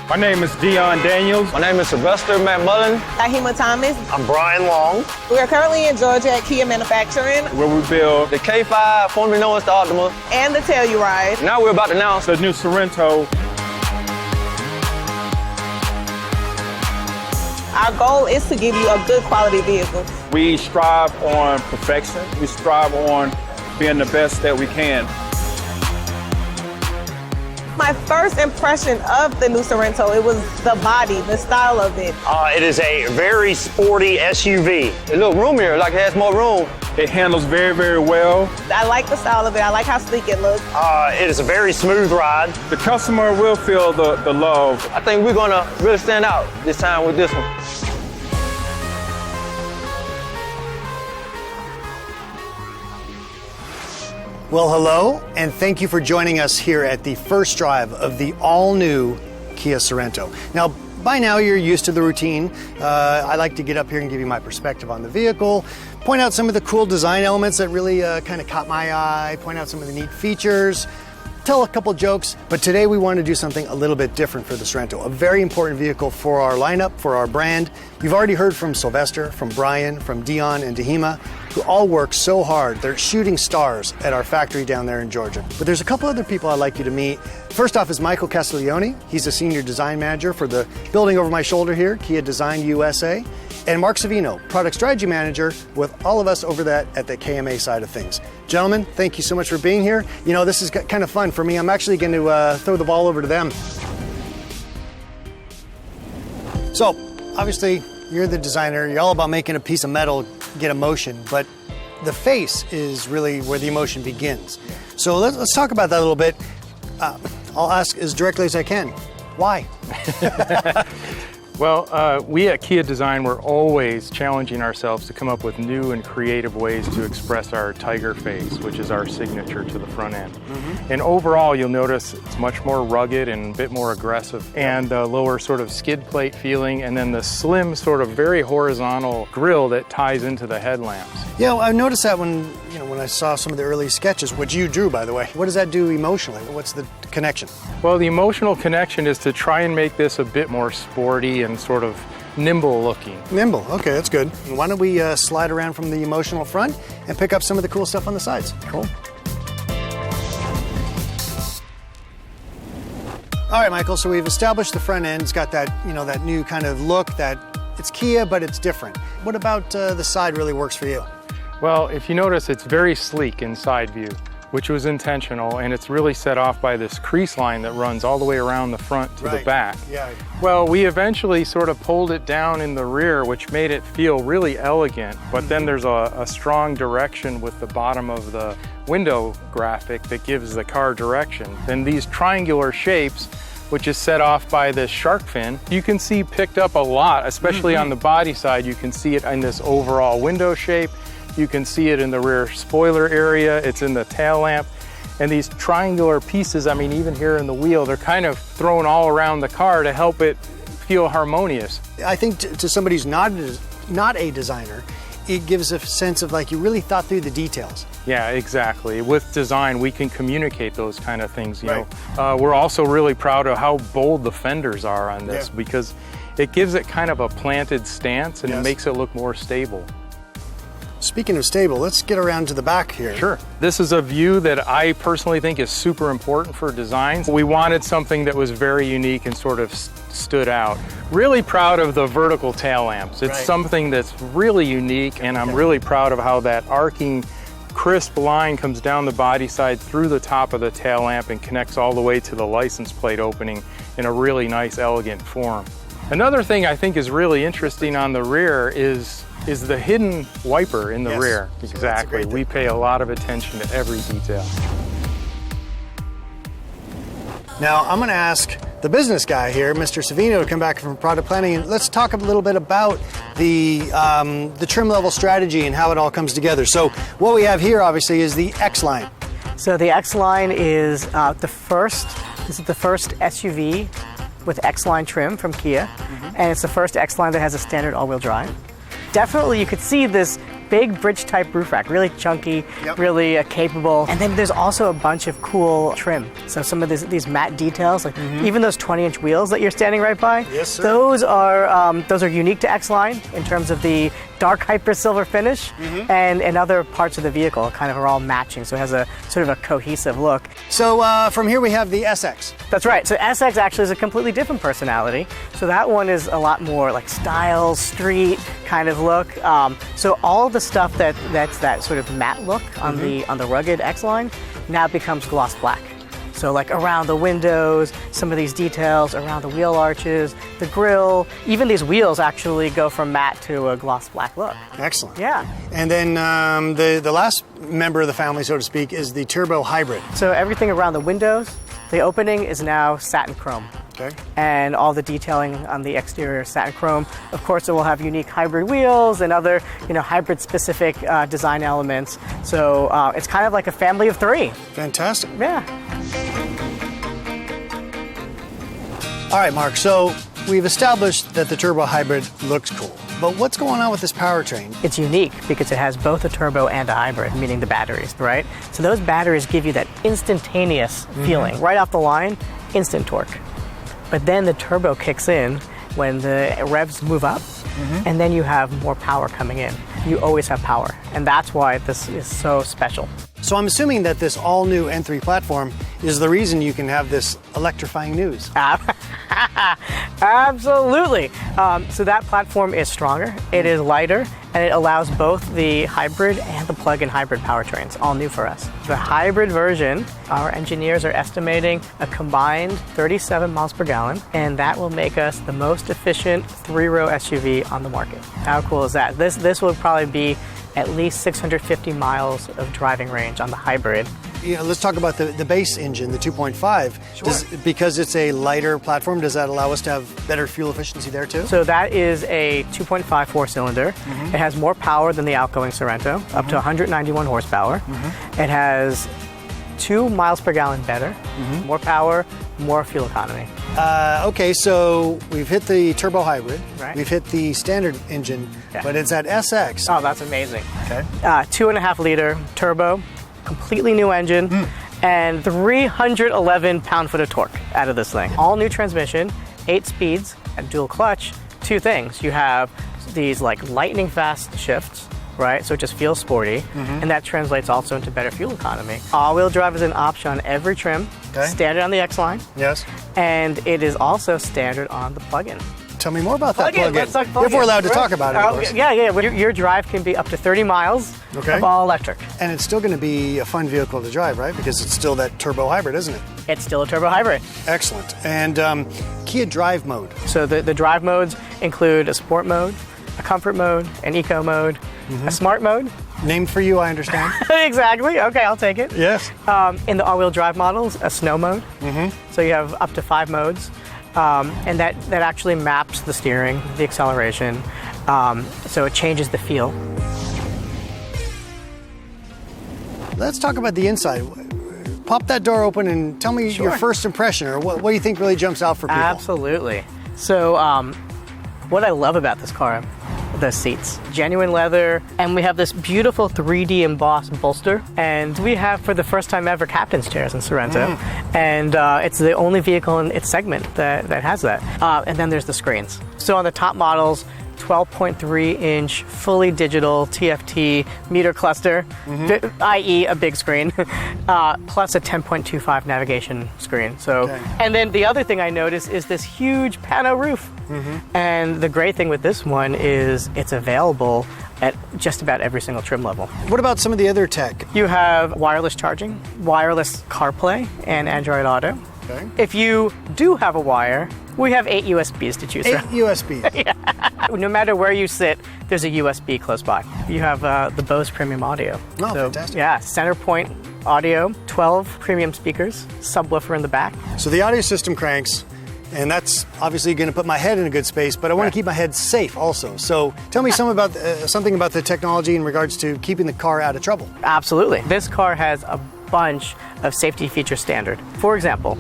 My name is Dion Daniels. My name is Sylvester McMullen. Ahima Thomas. I'm Brian Long. We are currently in Georgia at Kia Manufacturing. Where we build The K5, formerly known as the Optima. And the Telluride. Now we're about to announce the new Sorento. Our goal is to give you a good quality vehicle. We strive on perfection. We strive on being the best that we can. My first impression of the new Sorento, it was the body, the style of it. it is a very sporty SUV. It looks roomier, like it has more room. It handles very, very well. I like the style of it. I like how sleek it looks. It is a very smooth ride. The customer will feel the love. I think we're gonna really stand out this time with this one. Well, hello, and thank you for joining us here at the first drive of the all-new Kia Sorento. Now, by now you're used to the routine. I like to get up here and give you my perspective on the vehicle, point out some of the cool design elements that really kind of caught my eye, point out some of the neat features, tell a couple jokes, but today we want to do something a little bit different for the Sorento, a very important vehicle for our lineup, for our brand. You've already heard from Sylvester, from Brian, from Dion, and Dahima, who all work so hard. They're shooting stars at our factory down there in Georgia. But there's a couple other people I'd like you to meet. First off is Michael Castiglione. He's a senior design manager for the building over my shoulder here, Kia Design USA. And Mark Savino, product strategy manager with all of us over at the KMA side of things. Gentlemen, thank you so much for being here. You know, this is kind of fun for me. I'm actually going to throw the ball over to them. So, obviously, you're the designer. You're all about making a piece of metal get emotion, but the face is really where the emotion begins. So let's talk about that a little bit. I'll ask as directly as I can. Why? Well, we at Kia Design, we're always challenging ourselves to come up with new and creative ways to express our tiger face, which is our signature to the front end. Mm-hmm. And overall, you'll notice it's much more rugged and a bit more aggressive, and a lower sort of skid plate feeling, and then the slim sort of very horizontal grille that ties into the headlamps. Yeah, I noticed that when I saw some of the early sketches, which you drew, by the way. What does that do emotionally? What's the connection? Well, the emotional connection is to try and make this a bit more sporty and sort of nimble looking. Nimble, okay, that's good. Why don't we slide around from the emotional front and pick up some of the cool stuff on the sides? Cool. All right, Michael, so we've established the front end. It's got that, that new kind of look that it's Kia, but it's different. What about the side really works for you? Well, if you notice, it's very sleek in side view, which was intentional, and it's really set off by this crease line that runs all the way around the front to the back. Yeah. Well, we eventually sort of pulled it down in the rear, which made it feel really elegant, but then there's a strong direction with the bottom of the window graphic that gives the car direction. Then these triangular shapes, which is set off by this shark fin, you can see picked up a lot, especially on the body side. You can see it in this overall window shape. You can see it in the rear spoiler area, it's in the tail lamp. And these triangular pieces, I mean, even here in the wheel, they're kind of thrown all around the car to help it feel harmonious. I think to somebody who's not a designer, it gives a sense of like you really thought through the details. Yeah, exactly. With design, we can communicate those kind of things. You Right. know, we're also really proud of how bold the fenders are on this because it gives it kind of a planted stance and it makes it look more stable. Speaking of stable, let's get around to the back here. Sure. This is a view that I personally think is super important for designs. We wanted something that was very unique and sort of stood out. Really proud of the vertical tail lamps. It's something that's really unique, and I'm really proud of how that arcing, crisp line comes down the body side through the top of the tail lamp and connects all the way to the license plate opening in a really nice, elegant form. Another thing I think is really interesting on the rear is the hidden wiper in the rear. So exactly. We pay a lot of attention to every detail. Now, I'm going to ask the business guy here, Mr. Savino, to come back from product planning, and let's talk a little bit about the trim level strategy and how it all comes together. So what we have here, obviously, is the X-Line. So the X-Line is the first SUV with X-Line trim from Kia, and it's the first X-Line that has a standard all-wheel drive. Definitely, you could see this big bridge type roof rack, really chunky, really capable. And then there's also a bunch of cool trim. So some of these matte details, like even those 20-inch wheels that you're standing right by, Yes, sir. those are unique to X-Line in terms of the dark hyper silver finish, and other parts of the vehicle kind of are all matching, so it has a sort of a cohesive look. So from here we have the SX. That's right. So SX actually is a completely different personality. So that one is a lot more like style, street kind of look. So all the stuff that's that sort of matte look on the rugged X-Line now becomes gloss black. So like around the windows, some of these details around the wheel arches, the grille, even these wheels actually go from matte to a gloss black look. Excellent. Yeah. And then the last member of the family, so to speak, is the turbo hybrid. So everything around the windows, the opening is now satin chrome. Okay. And all the detailing on the exterior satin chrome. Of course, it will have unique hybrid wheels and other, hybrid-specific design elements. So it's kind of like a family of three. Fantastic. Yeah. All right, Mark, so we've established that the turbo hybrid looks cool. But what's going on with this powertrain? It's unique because it has both a turbo and a hybrid, meaning the batteries, right? So those batteries give you that instantaneous feeling. Right off the line, instant torque. But then the turbo kicks in when the revs move up, and then you have more power coming in. You always have power, and that's why this is so special. So I'm assuming that this all-new N3 platform is the reason you can have this electrifying news. Absolutely. So that platform is stronger, it is lighter, and it allows both the hybrid and the plug-in hybrid powertrains, all new for us. The hybrid version, our engineers are estimating a combined 37 miles per gallon, and that will make us the most efficient three-row SUV on the market. How cool is that? This will probably be at least 650 miles of driving range on the hybrid. Let's talk about the base engine, the 2.5. Because it's a lighter platform, does that allow us to have better fuel efficiency there too? So that is a 2.5 four-cylinder. It has more power than the outgoing Sorento, up to 191 horsepower. It has 2 miles per gallon better, more power, more fuel economy. Okay, so we've hit the turbo hybrid, Right. we've hit the standard engine, Yeah. but it's at SX. Oh, that's amazing. Okay. 2.5 liter turbo, completely new engine, and 311 pound-foot of torque out of this thing. All new transmission, 8 speeds, and dual clutch. 2 things. You have these like lightning fast shifts, right? So it just feels sporty, and that translates also into better fuel economy. All-wheel drive is an option on every trim, standard on the X-Line, Yes. and it is also standard on the plug-in. Tell me more about that Plug-in, plug-in. let's talk plug-in. If we're allowed to talk about it, of course. Yeah. Your drive can be up to 30 miles of all electric. And it's still going to be a fun vehicle to drive, right? Because it's still that turbo hybrid, isn't it? It's still a turbo hybrid. Excellent. And Kia Drive mode. So the drive modes include a sport mode, a comfort mode, an eco mode, a smart mode. Named for you, I understand. Exactly. Okay, I'll take it. Yes. In the all-wheel drive models, a snow mode. So you have up to 5 modes. And that actually maps the steering, the acceleration, so it changes the feel. Let's talk about the inside. Pop that door open and tell me your first impression, or what do you think really jumps out for people? Absolutely. So what I love about this car, the seats, genuine leather, and we have this beautiful 3D embossed bolster, and we have for the first time ever captain's chairs in Sorento, and it's the only vehicle in its segment that has that. And then there's the screens. So on the top models, 12.3-inch fully digital TFT meter cluster, i.e. a big screen, plus a 10.25 navigation screen. So, and then the other thing I noticed is this huge pano roof. And the great thing with this one is it's available at just about every single trim level. What about some of the other tech? You have wireless charging, wireless CarPlay, and Android Auto. If you do have a wire, we have 8 USBs to choose 8 from. USB. No matter where you sit, there's a USB close by. You have the Bose Premium Audio. Oh, fantastic. Yeah, center point audio, 12 premium speakers, subwoofer in the back. So the audio system cranks, and that's obviously going to put my head in a good space, but I want to keep my head safe also. So tell me something about the technology in regards to keeping the car out of trouble. Absolutely. This car has a bunch of safety features standard. For example,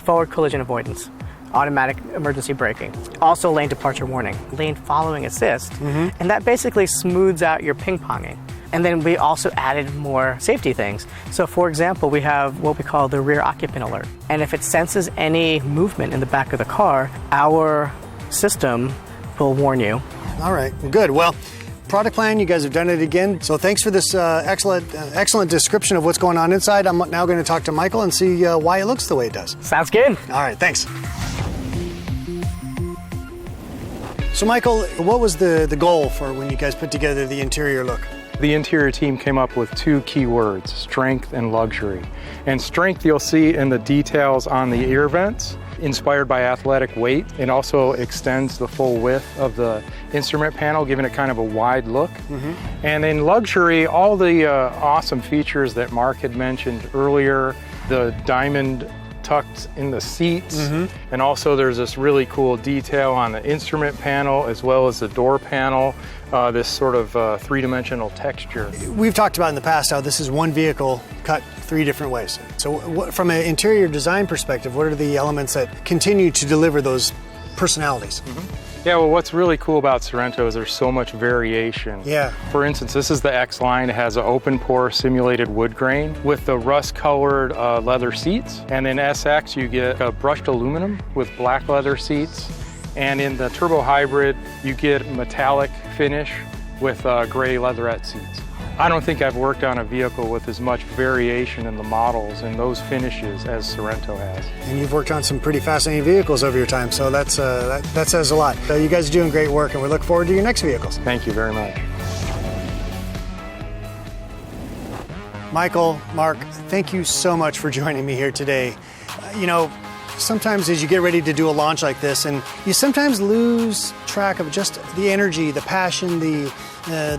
forward collision avoidance, automatic emergency braking, also lane departure warning, lane following assist, and that basically smooths out your ping-ponging. And then we also added more safety things. So for example, we have what we call the rear occupant alert. And if it senses any movement in the back of the car, our system will warn you. All right, well, good. Well, product plan, you guys have done it again. So thanks for this excellent description of what's going on inside. I'm now going to talk to Michael and see why it looks the way it does. Sounds good. All right, thanks. So Michael, what was the goal for when you guys put together the interior look? The interior team came up with two key words, strength and luxury. And strength you'll see in the details on the ear vents, inspired by athletic weight. It also extends the full width of the instrument panel, giving it kind of a wide look. And in luxury, all the awesome features that Mark had mentioned earlier, the diamond tucked in the seats, and also there's this really cool detail on the instrument panel as well as the door panel, this sort of three-dimensional texture. We've talked about in the past how this is one vehicle cut three different ways. So from an interior design perspective, what are the elements that continue to deliver those personalities? Yeah, well, what's really cool about Sorento is there's so much variation. Yeah. For instance, this is the X line. It has an open pore simulated wood grain with the rust colored leather seats. And in SX, you get a brushed aluminum with black leather seats. And in the turbo hybrid, you get metallic finish with gray leatherette seats. I don't think I've worked on a vehicle with as much variation in the models and those finishes as Sorento has. And you've worked on some pretty fascinating vehicles over your time, so that says a lot. You guys are doing great work, and we look forward to your next vehicles. Thank you very much. Michael, Mark, thank you so much for joining me here today. You know, sometimes as you get ready to do a launch like this, and you sometimes lose track of just the energy, the passion, the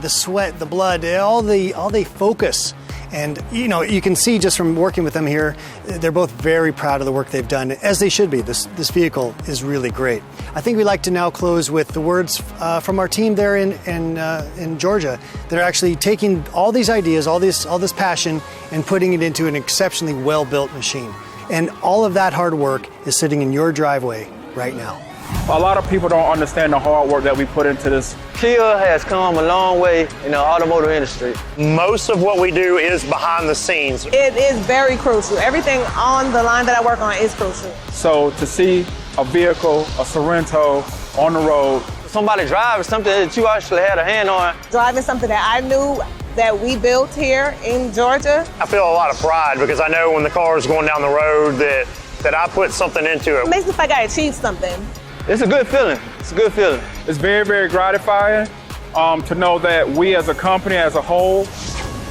sweat, the blood, all the focus. And you know, you can see just from working with them here, they're both very proud of the work they've done, as they should be. This vehicle is really great. I think we'd like to now close with the words from our team there in Georgia. They're actually taking all these ideas, all this passion, and putting it into an exceptionally well-built machine. And all of that hard work is sitting in your driveway right now. A lot of people don't understand the hard work that we put into this. Kia has come a long way in the automotive industry. Most of what we do is behind the scenes. It is very crucial. Everything on the line that I work on is crucial. So to see a vehicle, a Sorento, on the road. Somebody driving something that you actually had a hand on. Driving something that I knew that we built here in Georgia. I feel a lot of pride because I know when the car is going down the road that I put something into it. It makes me feel like I achieved something. It's a good feeling. It's a good feeling. It's very, very gratifying to know that we as a company as a whole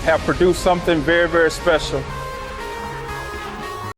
have produced something very, very special